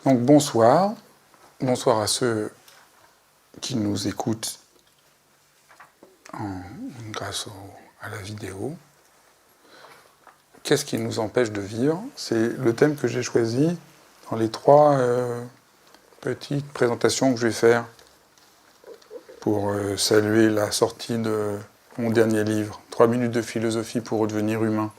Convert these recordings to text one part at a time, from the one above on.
Donc bonsoir à ceux qui nous écoutent grâce à la vidéo. Qu'est-ce qui nous empêche de vivre? C'est le thème que j'ai choisi dans les trois petites présentations que je vais faire pour saluer la sortie de mon dernier livre, 3 minutes de philosophie pour redevenir humain.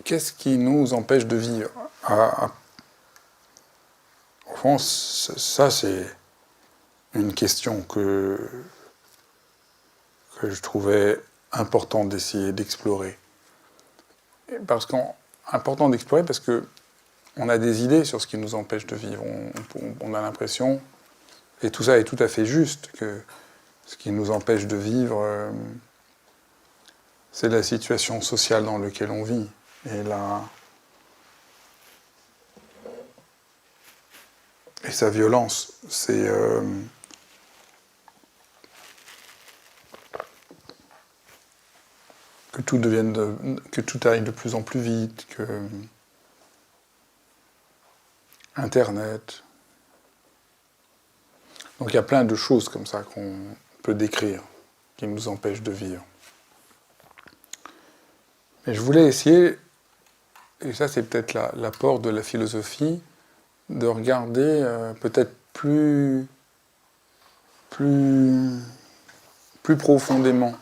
Qu'est-ce qui nous empêche de vivre? Au fond, ça c'est une question que je trouvais important d'essayer d'explorer. Important d'explorer parce que on a des idées sur ce qui nous empêche de vivre. On a l'impression, et tout ça est tout à fait juste, que ce qui nous empêche de vivre, c'est la situation sociale dans laquelle on vit. Et sa violence, c'est que tout aille de plus en plus vite, que Internet. Donc il y a plein de choses comme ça qu'on peut décrire, qui nous empêchent de vivre. Mais je voulais essayer, et ça c'est peut-être l'apport de la philosophie, de regarder peut-être plus profondément.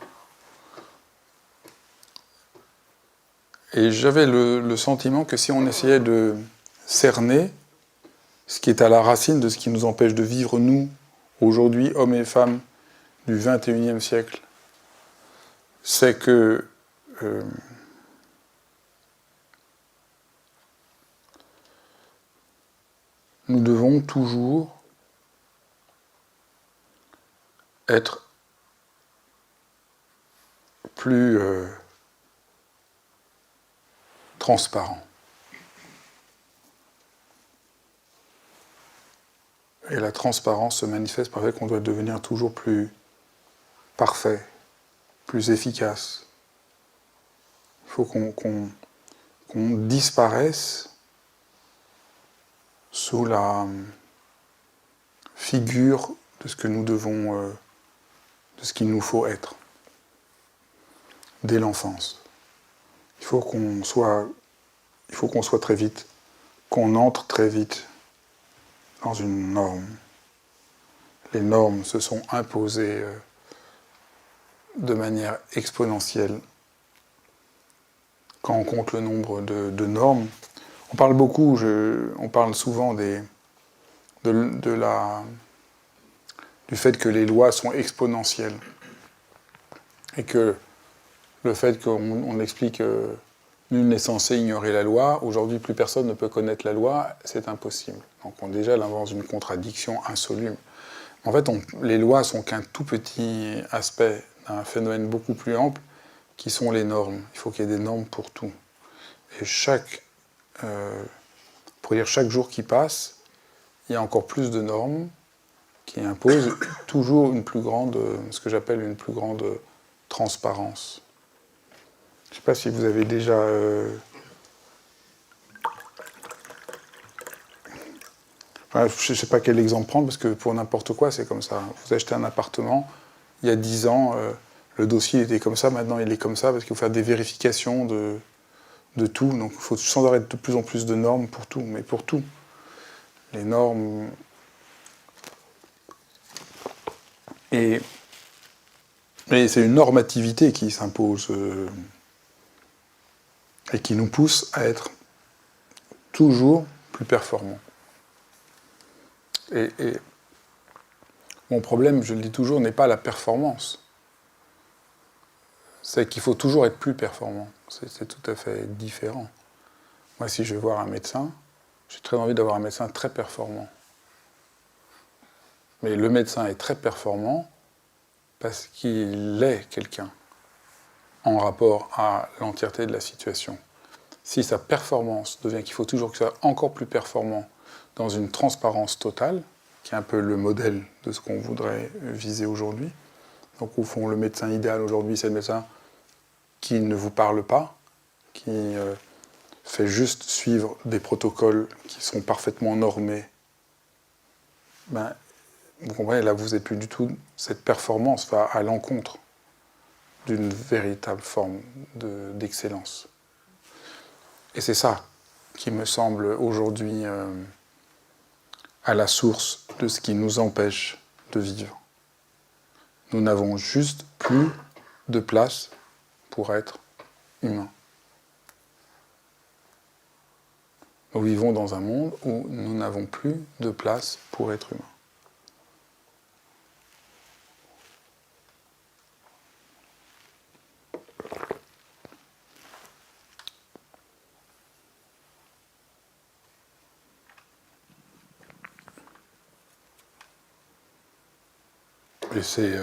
Et j'avais le sentiment que si on essayait de cerner ce qui est à la racine de ce qui nous empêche de vivre, nous, aujourd'hui, hommes et femmes du XXIe siècle, c'est que nous devons toujours être plus transparents. Et la transparence se manifeste par le fait qu'on doit devenir toujours plus parfait, plus efficace. Il faut qu'on disparaisse sous la figure de ce que nous devons, de ce qu'il nous faut être, dès l'enfance. Il faut qu'on soit très vite, qu'on entre très vite dans une norme. Les normes se sont imposées de manière exponentielle. Quand on compte le nombre de normes, on parle souvent du fait que les lois sont exponentielles. Et que le fait qu'on explique que nul n'est censé ignorer la loi, aujourd'hui plus personne ne peut connaître la loi, c'est impossible. Donc on déjà là dans une contradiction insoluble. En fait, les lois sont qu'un tout petit aspect d'un phénomène beaucoup plus ample, qui sont les normes. Il faut qu'il y ait des normes pour tout. Et chaque jour qui passe, il y a encore plus de normes qui imposent toujours ce que j'appelle une plus grande transparence. Je ne sais pas si vous avez déjà je ne sais pas quel exemple prendre, parce que pour n'importe quoi, c'est comme ça. Vous achetez un appartement, il y a 10 ans, le dossier était comme ça, maintenant il est comme ça, parce qu'il faut faire des vérifications de tout. Donc il faut sans arrêt de plus en plus de normes pour tout, mais pour tout. Les normes... Et c'est une normativité qui s'impose et qui nous pousse à être toujours plus performants. Et mon problème, je le dis toujours, n'est pas la performance. C'est qu'il faut toujours être plus performant. C'est tout à fait différent. Moi, si je vais voir un médecin, j'ai très envie d'avoir un médecin très performant. Mais le médecin est très performant parce qu'il est quelqu'un en rapport à l'entièreté de la situation. Si sa performance devient qu'il faut toujours que ça soit encore plus performant dans une transparence totale, qui est un peu le modèle de ce qu'on voudrait viser aujourd'hui. Donc au fond, le médecin idéal aujourd'hui, c'est le médecin qui ne vous parle pas, qui fait juste suivre des protocoles qui sont parfaitement normés, ben, vous comprenez, là, vous n'êtes plus du tout... Cette performance va à l'encontre d'une véritable forme d'excellence. Et c'est ça qui me semble aujourd'hui à la source de ce qui nous empêche de vivre. Nous n'avons juste plus de place pour être humains. Nous vivons dans un monde où nous n'avons plus de place pour être humains. Et c'est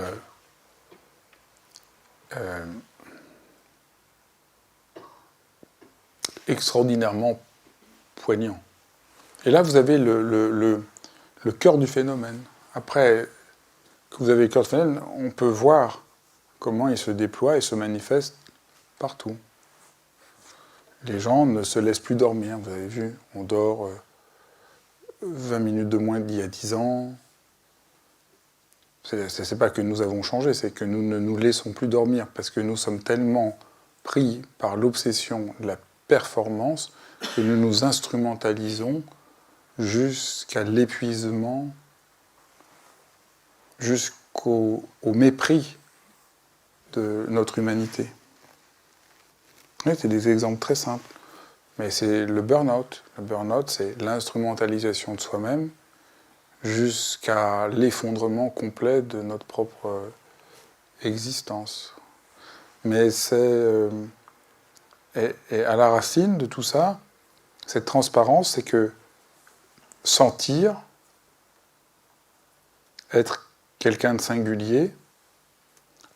extraordinairement poignant. Et là, vous avez le cœur du phénomène. Après que vous avez le cœur du phénomène, on peut voir comment il se déploie et se manifeste partout. Les gens ne se laissent plus dormir, vous avez vu, on dort 20 minutes de moins d'il y a 10 ans. C'est pas que nous avons changé, c'est que nous ne nous laissons plus dormir, parce que nous sommes tellement pris par l'obsession de la performance que nous nous instrumentalisons jusqu'à l'épuisement, jusqu'au mépris de notre humanité. Oui, c'est des exemples très simples, mais c'est le burn-out. Le burn-out, c'est l'instrumentalisation de soi-même jusqu'à l'effondrement complet de notre propre existence. Mais c'est... et à la racine de tout ça, cette transparence, c'est que sentir, être quelqu'un de singulier,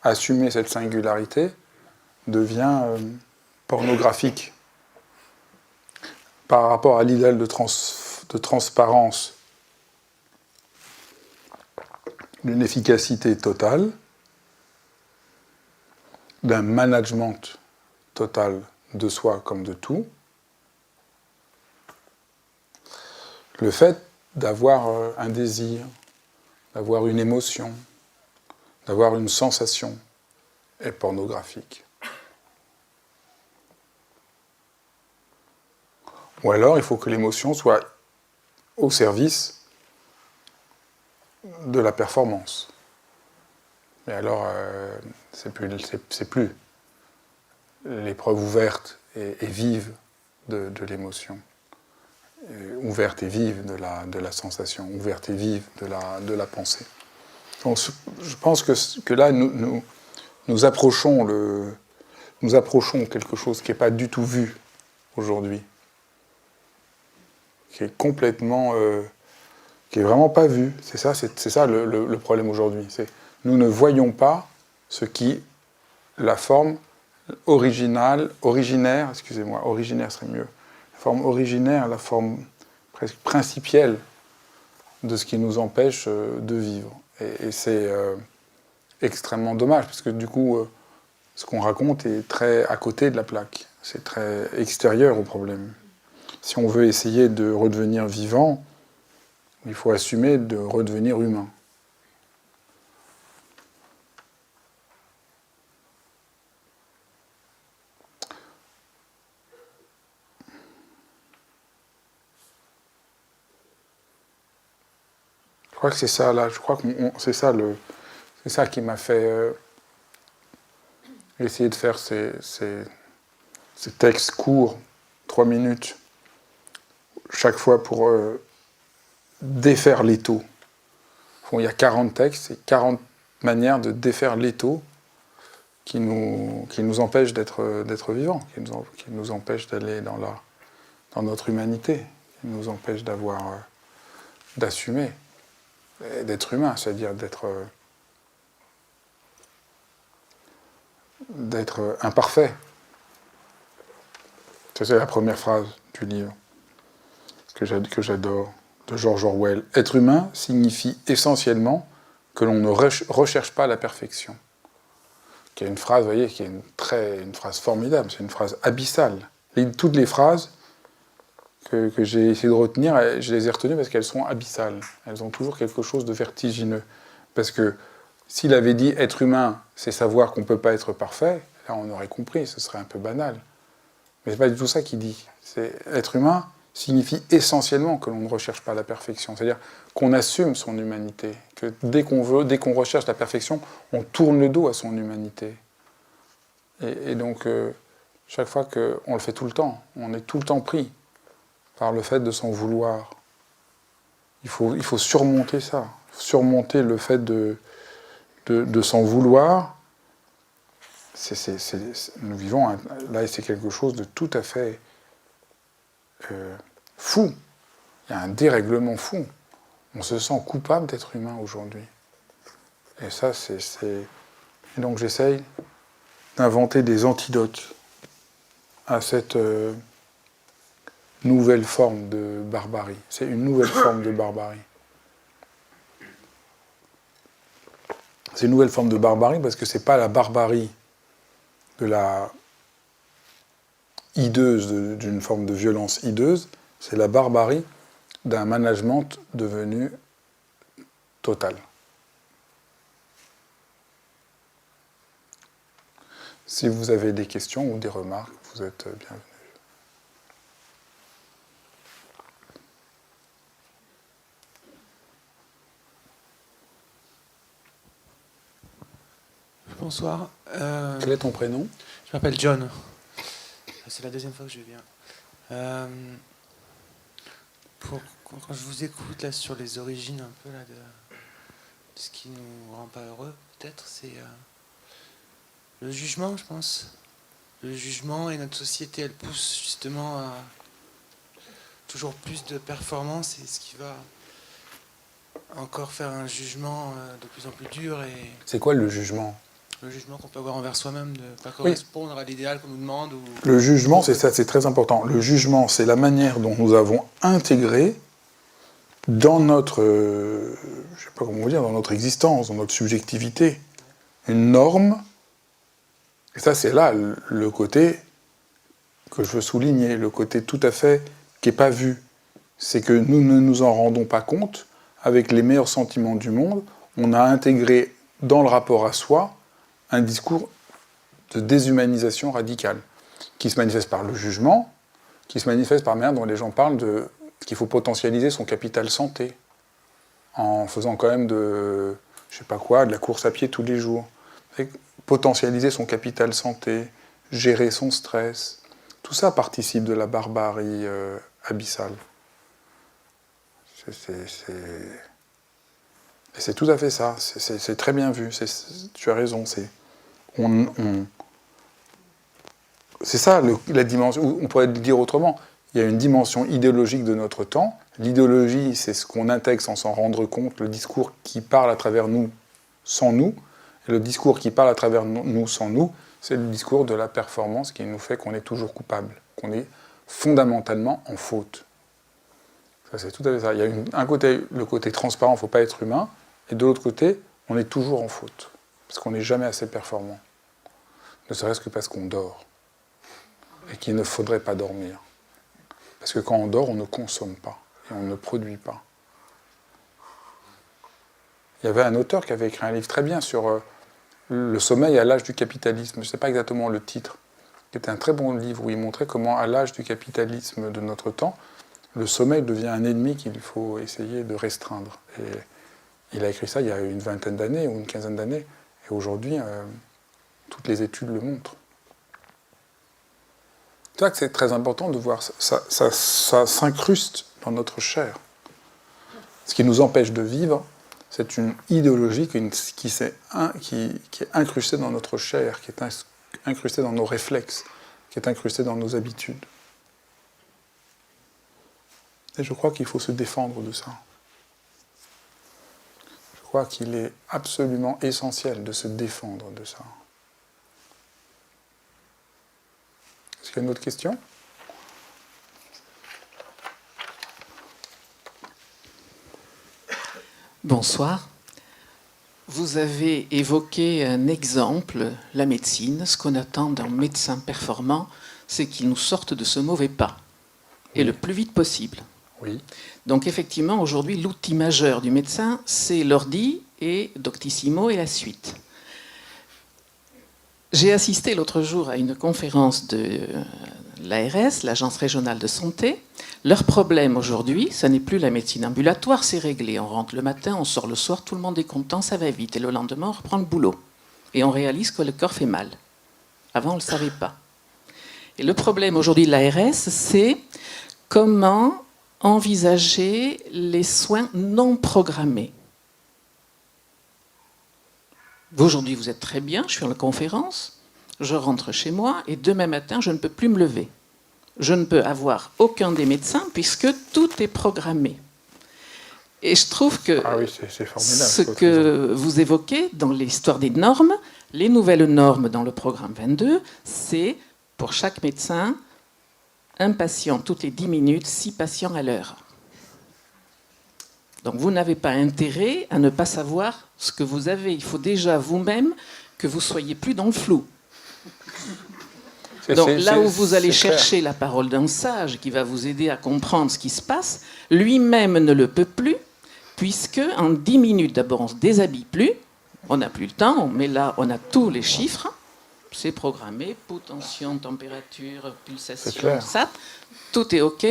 assumer cette singularité, devient pornographique. Par rapport à l'idéal de transparence, d'une efficacité totale, d'un management total de soi comme de tout, le fait d'avoir un désir, d'avoir une émotion, d'avoir une sensation est pornographique. Ou alors il faut que l'émotion soit au service de la performance. Mais alors, c'est plus l'épreuve ouverte et vive de l'émotion, ouverte et vive de la sensation, ouverte et vive de la pensée. Donc, je pense que là, nous approchons quelque chose qui n'est pas du tout vu aujourd'hui, qui est complètement... qui est vraiment pas vu. C'est ça le problème aujourd'hui. Nous ne voyons pas ce qui, la forme originaire serait mieux, la forme originaire, la forme presque principielle de ce qui nous empêche de vivre. Et c'est extrêmement dommage, parce que du coup, ce qu'on raconte est très à côté de la plaque. C'est très extérieur au problème. Si on veut essayer de redevenir vivant, il faut assumer de redevenir humain. Je crois que c'est ça, là. Je crois que c'est ça qui m'a fait essayer de faire ces textes courts, 3 minutes, chaque fois pour défaire l'étau. Il y a 40 textes et 40 manières de défaire l'étau qui nous empêchent d'être vivants, qui nous empêchent d'aller dans notre humanité, qui nous empêchent d'assumer, d'être humain, c'est-à-dire d'être imparfait. C'est la première phrase du livre que j'adore, de George Orwell. Être humain signifie essentiellement que l'on ne recherche pas la perfection, qui a une phrase, vous voyez, qui est une phrase formidable, c'est une phrase abyssale. Toutes les phrases que j'ai essayé de retenir, je les ai retenues parce qu'elles sont abyssales. Elles ont toujours quelque chose de vertigineux. Parce que s'il avait dit être humain, c'est savoir qu'on ne peut pas être parfait, là on aurait compris, ce serait un peu banal. Mais ce n'est pas du tout ça qu'il dit. Être humain signifie essentiellement que l'on ne recherche pas la perfection. C'est-à-dire qu'on assume son humanité. Que dès qu'on recherche la perfection, on tourne le dos à son humanité. Et donc, chaque fois qu'on le fait tout le temps, on est tout le temps pris par le fait de s'en vouloir. Il faut surmonter ça. Surmonter le fait de s'en vouloir. Nous vivons, là, c'est quelque chose de tout à fait fou. Il y a un dérèglement fou. On se sent coupable d'être humain aujourd'hui. Et ça, Et donc j'essaye d'inventer des antidotes à cette nouvelle forme de barbarie. C'est une nouvelle forme de barbarie. C'est une nouvelle forme de barbarie parce que c'est pas la barbarie de la hideuse, d'une forme de violence hideuse, c'est la barbarie d'un management devenu total. Si vous avez des questions ou des remarques, vous êtes bienvenus. Bonsoir. Quel est ton prénom ? Je m'appelle John. C'est la deuxième fois que je viens. Quand je vous écoute là sur les origines un peu là de ce qui nous rend pas heureux, peut-être, c'est le jugement, je pense. Le jugement, et notre société, elle pousse justement à toujours plus de performance, et ce qui va encore faire un jugement de plus en plus dur. C'est quoi le jugement ? Le jugement qu'on peut avoir envers soi-même, de ne pas correspondre à l'idéal qu'on nous demande. Le jugement, c'est ça, c'est très important. Le jugement, c'est la manière dont nous avons intégré dans notre, je sais pas comment vous dire, dans notre existence, dans notre subjectivité, une norme. Et ça, c'est là le côté que je veux souligner, le côté tout à fait qui n'est pas vu. C'est que nous ne nous en rendons pas compte. Avec les meilleurs sentiments du monde, on a intégré dans le rapport à soi un discours de déshumanisation radicale, qui se manifeste par le jugement, qui se manifeste par la manière dont les gens parlent qu'il faut potentialiser son capital santé, en faisant quand même de la course à pied tous les jours. Potentialiser son capital santé, gérer son stress, tout ça participe de la barbarie abyssale. C'est tout à fait ça, c'est très bien vu, tu as raison, c'est ça la dimension, on pourrait le dire autrement, il y a une dimension idéologique de notre temps, l'idéologie c'est ce qu'on intègre sans s'en rendre compte, le discours qui parle à travers nous, sans nous, et le discours qui parle à travers nous, sans nous, c'est le discours de la performance qui nous fait qu'on est toujours coupable, qu'on est fondamentalement en faute. Ça, c'est tout à fait ça. Il y a un côté, le côté transparent, il ne faut pas être humain, et de l'autre côté, on est toujours en faute, parce qu'on n'est jamais assez performant. Ne serait-ce que parce qu'on dort, et qu'il ne faudrait pas dormir. Parce que quand on dort, on ne consomme pas, et on ne produit pas. Il y avait un auteur qui avait écrit un livre très bien sur le sommeil à l'âge du capitalisme. Je ne sais pas exactement le titre. C'était un très bon livre où il montrait comment, à l'âge du capitalisme de notre temps, le sommeil devient un ennemi qu'il faut essayer de restreindre. Et il a écrit ça il y a une vingtaine d'années ou une quinzaine d'années. Et aujourd'hui, toutes les études le montrent. C'est vrai que c'est très important de voir ça. Ça s'incruste dans notre chair. Ce qui nous empêche de vivre, c'est une idéologie qui est incrustée dans notre chair, qui est incrustée dans nos réflexes, qui est incrustée dans nos habitudes. Et je crois qu'il faut se défendre de ça. Je crois qu'il est absolument essentiel de se défendre de ça. Est-ce qu'il y a une autre question ? Bonsoir. Vous avez évoqué un exemple, la médecine. Ce qu'on attend d'un médecin performant, c'est qu'il nous sorte de ce mauvais pas, et le plus vite possible. Oui. Donc effectivement, aujourd'hui, l'outil majeur du médecin, c'est l'ordi et Doctissimo et la suite. J'ai assisté l'autre jour à une conférence de l'ARS, l'Agence régionale de santé. Leur problème aujourd'hui, ce n'est plus la médecine ambulatoire, c'est réglé. On rentre le matin, on sort le soir, tout le monde est content, ça va vite. Et le lendemain, on reprend le boulot. Et on réalise que le corps fait mal. Avant, on ne le savait pas. Et le problème aujourd'hui de l'ARS, c'est comment envisager les soins non programmés. Aujourd'hui, vous êtes très bien, je suis en la conférence, je rentre chez moi et demain matin, je ne peux plus me lever. Je ne peux avoir aucun des médecins puisque tout est programmé. Et je trouve que c'est formidable, ce que vous évoquez dans l'histoire des normes, les nouvelles normes dans le programme 22, c'est pour chaque médecin, un patient toutes les 10 minutes, 6 patients à l'heure. Donc vous n'avez pas intérêt à ne pas savoir ce que vous avez. Il faut déjà vous-même que vous soyez plus dans le flou. Donc là où vous allez chercher la parole d'un sage qui va vous aider à comprendre ce qui se passe, lui-même ne le peut plus, puisque en 10 minutes, d'abord on ne se déshabille plus, on n'a plus le temps, mais là on a tous les chiffres, c'est programmé, tension, température, pulsation, SAT, tout est OK,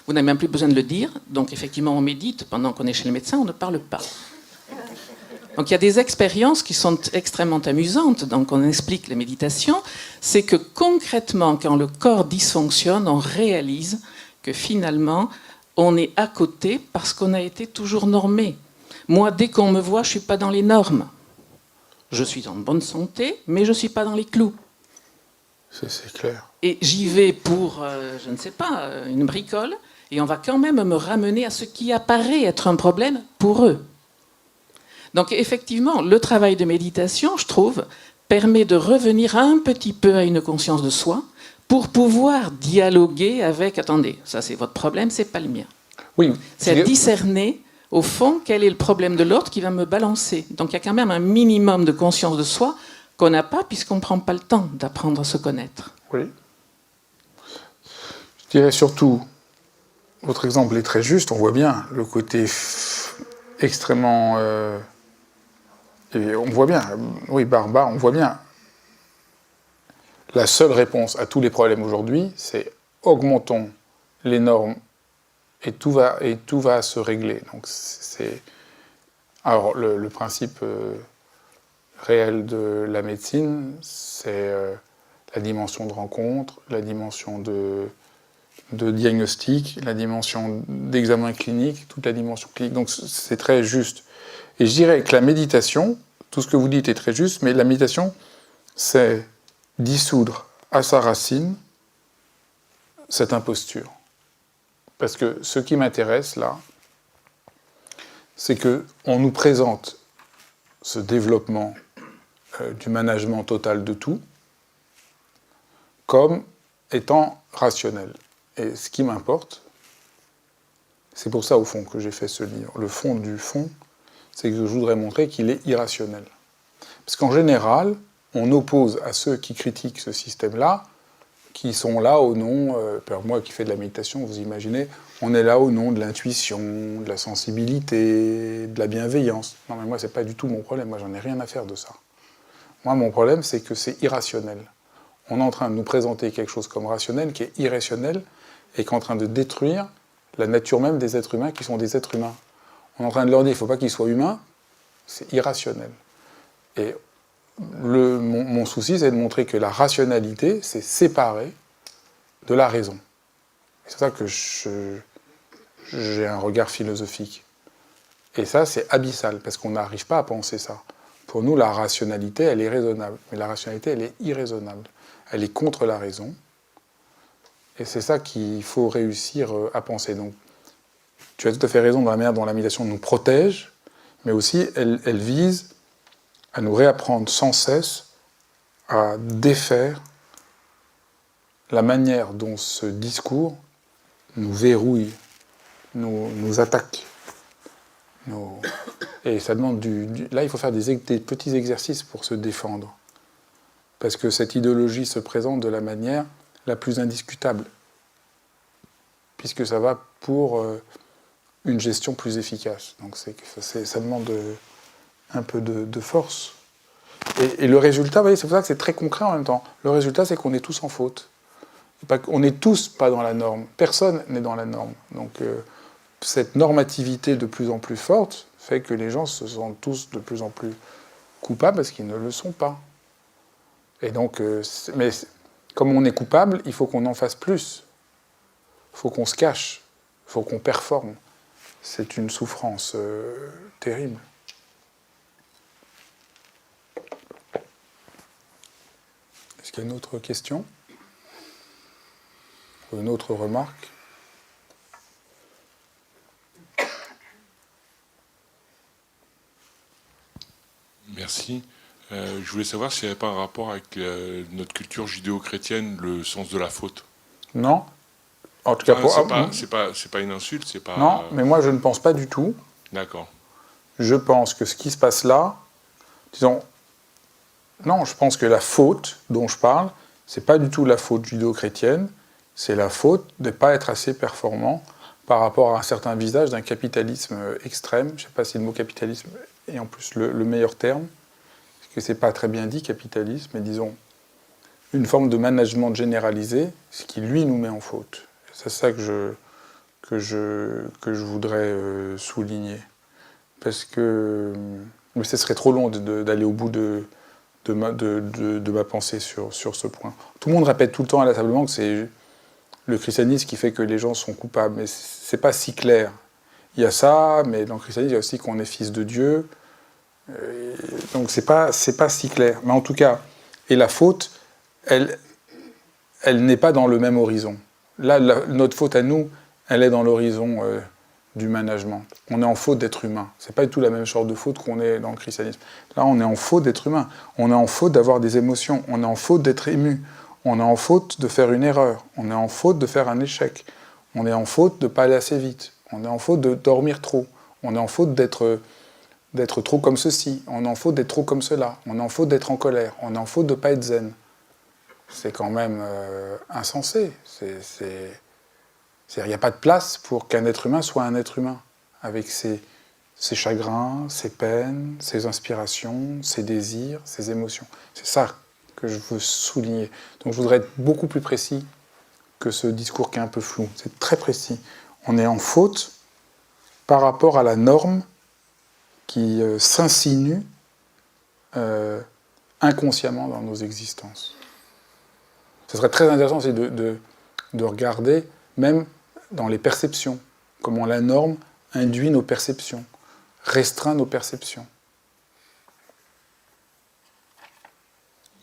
vous n'avez même plus besoin de le dire, donc effectivement on médite, pendant qu'on est chez le médecin, on ne parle pas. Donc il y a des expériences qui sont extrêmement amusantes, donc on explique la méditation, c'est que concrètement, quand le corps dysfonctionne, on réalise que finalement, on est à côté parce qu'on a été toujours normé. Moi, dès qu'on me voit, je ne suis pas dans les normes. Je suis en bonne santé, mais je ne suis pas dans les clous. C'est clair. Et j'y vais pour, je ne sais pas, une bricole, et on va quand même me ramener à ce qui apparaît être un problème pour eux. Donc effectivement, le travail de méditation, je trouve, permet de revenir un petit peu à une conscience de soi pour pouvoir dialoguer avec, attendez, ça c'est votre problème, c'est pas le mien. Oui. C'est à discerner, au fond, quel est le problème de l'autre qui va me balancer. Donc il y a quand même un minimum de conscience de soi qu'on n'a pas puisqu'on ne prend pas le temps d'apprendre à se connaître. Oui. Je dirais surtout, votre exemple est très juste, on voit bien le côté extrêmement... et on voit bien, oui, barbare, on voit bien. La seule réponse à tous les problèmes aujourd'hui, c'est augmentons les normes et tout va se régler. Donc c'est... Alors le principe réel de la médecine, c'est la dimension de rencontre, la dimension de diagnostic, la dimension d'examen clinique, toute la dimension clinique. Donc c'est très juste. Et je dirais que la méditation, tout ce que vous dites est très juste, mais la méditation, c'est dissoudre à sa racine cette imposture. Parce que ce qui m'intéresse là, c'est qu'on nous présente ce développement du management total de tout comme étant rationnel. Et ce qui m'importe, c'est pour ça au fond que j'ai fait ce livre. Le fond du fond, c'est que je voudrais montrer qu'il est irrationnel. Parce qu'en général, on oppose à ceux qui critiquent ce système-là, qui sont là au nom, moi qui fais de la méditation, vous imaginez, on est là au nom de l'intuition, de la sensibilité, de la bienveillance. Non mais moi, c'est pas du tout mon problème, moi j'en ai rien à faire de ça. Moi, mon problème, c'est que c'est irrationnel. On est en train de nous présenter quelque chose comme rationnel, qui est irrationnel, et qui est en train de détruire la nature même des êtres humains, qui sont des êtres humains. On est en train de leur dire, il ne faut pas qu'ils soient humains, c'est irrationnel. Et mon souci, c'est de montrer que la rationalité, c'est séparé de la raison. C'est ça que j'ai un regard philosophique. Et ça, c'est abyssal, parce qu'on n'arrive pas à penser ça. Pour nous, la rationalité, elle est raisonnable. Mais la rationalité, elle est irraisonnable. Elle est contre la raison. Et c'est ça qu'il faut réussir à penser. Donc, tu as tout à fait raison dans la manière dont la méditation nous protège, mais aussi, elle vise à nous réapprendre sans cesse à défaire la manière dont ce discours nous verrouille, nous attaque, Et ça demande là, il faut faire des petits exercices pour se défendre. Parce que cette idéologie se présente de la manière la plus indiscutable. Puisque ça va pour une gestion plus efficace. Donc ça demande un peu de force. Et le résultat, vous voyez, c'est pour ça que c'est très concret en même temps. Le résultat, c'est qu'on est tous en faute. On n'est tous pas dans la norme. Personne n'est dans la norme. Donc cette normativité de plus en plus forte fait que les gens se sentent tous de plus en plus coupables parce qu'ils ne le sont pas. Et donc, mais comme on est coupable, il faut qu'on en fasse plus. Il faut qu'on se cache. Il faut qu'on performe. C'est une souffrance terrible. Est-ce qu'il y a une autre question? Une autre remarque? Merci. Je voulais savoir s'il n'y avait pas un rapport avec notre culture judéo-chrétienne, le sens de la faute. Non. En tout cas, c'est pas une insulte, c'est pas. Non, mais moi je ne pense pas du tout. D'accord. Je pense que ce qui se passe là, disons, non, je pense que la faute dont je parle, c'est pas du tout la faute judéo-chrétienne, c'est la faute de ne pas être assez performant par rapport à un certain visage d'un capitalisme extrême. Je ne sais pas si le mot capitalisme est en plus le meilleur terme, parce que c'est pas très bien dit capitalisme, mais disons une forme de management généralisé, ce qui lui nous met en faute. C'est ça que je voudrais souligner. Parce que mais ce serait trop long d'aller au bout de ma pensée sur ce point. Tout le monde répète tout le temps inlassablement que c'est le christianisme qui fait que les gens sont coupables, mais c'est pas si clair. Il y a ça, mais dans le christianisme, il y a aussi qu'on est fils de Dieu. Donc c'est pas si clair. Mais en tout cas, et la faute, elle n'est pas dans le même horizon. Là, notre faute à nous, elle est dans l'horizon du management. On est en faute d'être humain. C'est pas du tout la même sorte de faute qu'on est dans le christianisme. Là, on est en faute d'être humain. On est en faute d'avoir des émotions. On est en faute d'être ému. On est en faute de faire une erreur. On est en faute de faire un échec. On est en faute de ne pas aller assez vite. On est en faute de dormir trop. On est en faute d'être trop comme ceci. On est en faute d'être trop comme cela. On est en faute d'être en colère. On est en faute de ne pas être zen. C'est quand même insensé. Il n'y a pas de place pour qu'un être humain soit un être humain, avec ses chagrins, ses peines, ses inspirations, ses désirs, ses émotions. C'est ça que je veux souligner. Donc je voudrais être beaucoup plus précis que ce discours qui est un peu flou. C'est très précis. On est en faute par rapport à la norme qui s'insinue inconsciemment dans nos existences. Ce serait très intéressant aussi de regarder, même dans les perceptions, comment la norme induit nos perceptions, restreint nos perceptions.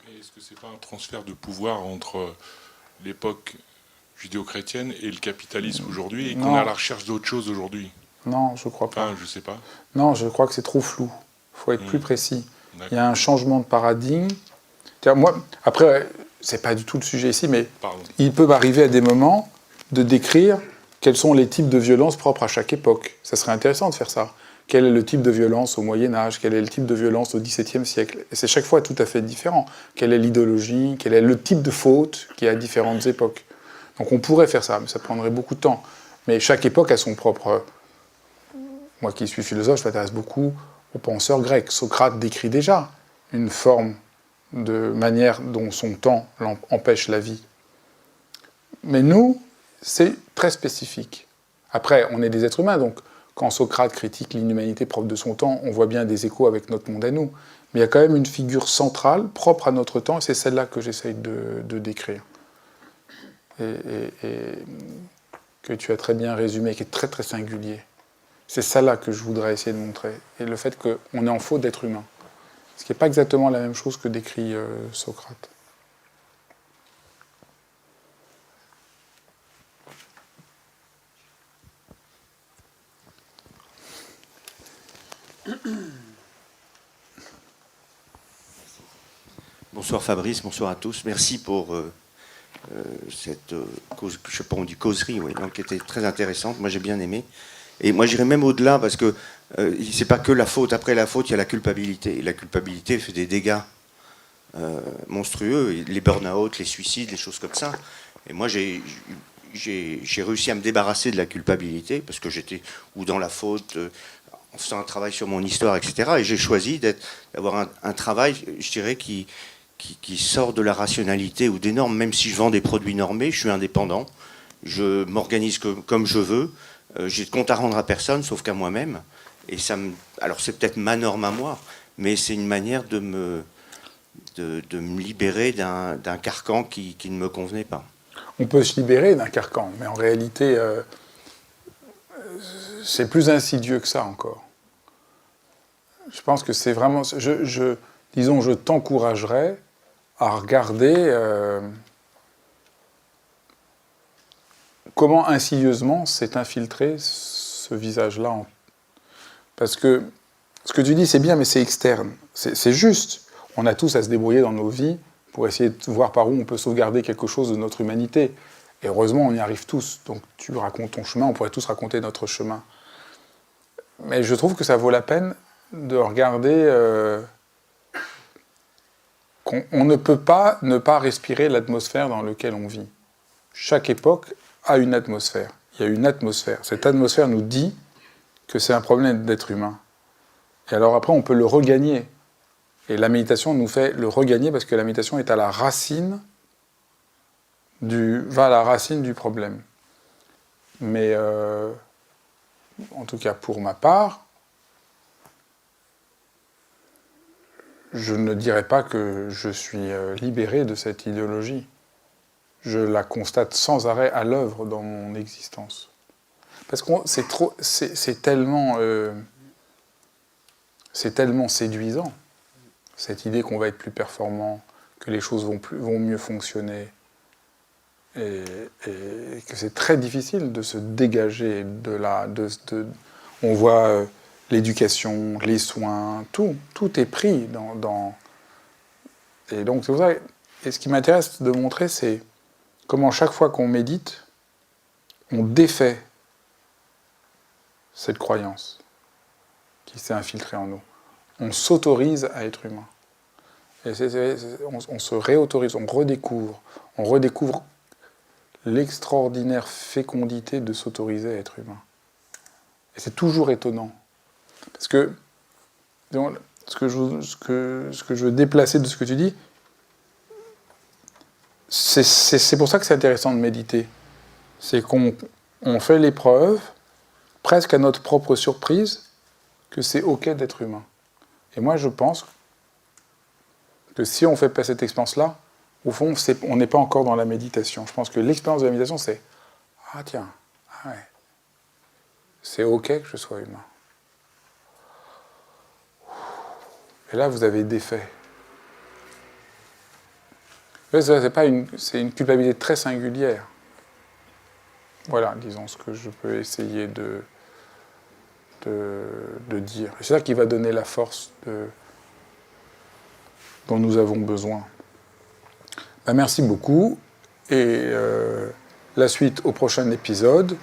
Mais est-ce que c'est pas un transfert de pouvoir entre l'époque judéo-chrétienne et le capitalisme aujourd'hui, et qu'on est à la recherche d'autre chose aujourd'hui? Non, je crois pas. Enfin, je sais pas. Non, je crois que c'est trop flou. Il faut être plus précis. D'accord. Il y a un changement de paradigme. Moi, après, c'est pas du tout le sujet ici, mais il peut m'arriver à des moments de décrire quels sont les types de violences propres à chaque époque. Ça serait intéressant de faire ça. Quel est le type de violence au Moyen-Âge? Quel est le type de violence au XVIIe siècle? Et c'est chaque fois tout à fait différent. Quelle est l'idéologie? Quel est le type de faute qui est à différentes époques? Donc on pourrait faire ça, mais ça prendrait beaucoup de temps. Mais chaque époque a son propre... Moi qui suis philosophe, je m'intéresse beaucoup aux penseurs grecs. Socrate décrit déjà une forme de manière dont son temps empêche la vie. Mais nous, c'est très spécifique. Après, on est des êtres humains, donc quand Socrate critique l'inhumanité propre de son temps, on voit bien des échos avec notre monde à nous. Mais il y a quand même une figure centrale, propre à notre temps, et c'est celle-là que j'essaye de décrire. Et que tu as très bien résumé, qui est très très singulier. C'est ça là que je voudrais essayer de montrer. Et le fait qu'on est en faute d'être humain. Ce qui n'est pas exactement la même chose que décrit Socrate. Bonsoir Fabrice, bonsoir à tous. Merci pour cette causerie, oui, donc, qui était très intéressante. Moi j'ai bien aimé. Et moi, j'irais même au-delà, parce que c'est pas que la faute. Après la faute, il y a la culpabilité. Et la culpabilité fait des dégâts monstrueux. Les burn-out, les suicides, les choses comme ça. Et moi, j'ai réussi à me débarrasser de la culpabilité, parce que j'étais ou dans la faute, en faisant un travail sur mon histoire, etc. Et j'ai choisi d'avoir un travail, je dirais, qui sort de la rationalité ou des normes. Même si je vends des produits normés, je suis indépendant. Je m'organise comme je veux. J'ai de compte à rendre à personne, sauf qu'à moi-même. Et alors c'est peut-être ma norme à moi, mais c'est une manière de me libérer d'un carcan qui ne me convenait pas. On peut se libérer d'un carcan, mais en réalité, c'est plus insidieux que ça encore. Je pense que c'est vraiment... disons, je t'encouragerais à regarder comment insidieusement s'est infiltré ce visage-là. Parce que ce que tu dis, c'est bien, mais c'est externe. C'est juste. On a tous à se débrouiller dans nos vies pour essayer de voir par où on peut sauvegarder quelque chose de notre humanité. Et heureusement, on y arrive tous. Donc tu racontes ton chemin, on pourrait tous raconter notre chemin. Mais je trouve que ça vaut la peine de regarder qu'on ne peut pas ne pas respirer l'atmosphère dans laquelle on vit. Chaque époque a une atmosphère. Il y a une atmosphère. Cette atmosphère nous dit que c'est un problème d'être humain. Et alors après, on peut le regagner. Et la méditation nous fait le regagner parce que la méditation est à la racine va à la racine du problème. Mais en tout cas pour ma part, je ne dirais pas que je suis libéré de cette idéologie. Je la constate sans arrêt à l'œuvre dans mon existence. Parce que c'est tellement séduisant, cette idée qu'on va être plus performant, que les choses vont mieux fonctionner, et que c'est très difficile de se dégager de là. On voit l'éducation, les soins, tout est pris dans... Et donc c'est pour ça. Et ce qui m'intéresse de montrer, c'est comment chaque fois qu'on médite, on défait cette croyance qui s'est infiltrée en nous. On s'autorise à être humain. Et on se réautorise, on redécouvre l'extraordinaire fécondité de s'autoriser à être humain. Et c'est toujours étonnant. Parce que ce que je veux déplacer de ce que tu dis, c'est pour ça que c'est intéressant de méditer. C'est qu'on fait l'épreuve, presque à notre propre surprise, que c'est OK d'être humain. Et moi, je pense que si on ne fait pas cette expérience-là, au fond, on n'est pas encore dans la méditation. Je pense que l'expérience de la méditation, c'est « Ah tiens, ah ouais, c'est OK que je sois humain. » Et là, vous avez défait. C'est une culpabilité très singulière. Voilà, disons, ce que je peux essayer de dire. C'est ça qui va donner la force dont nous avons besoin. Ben, merci beaucoup. Et la suite au prochain épisode.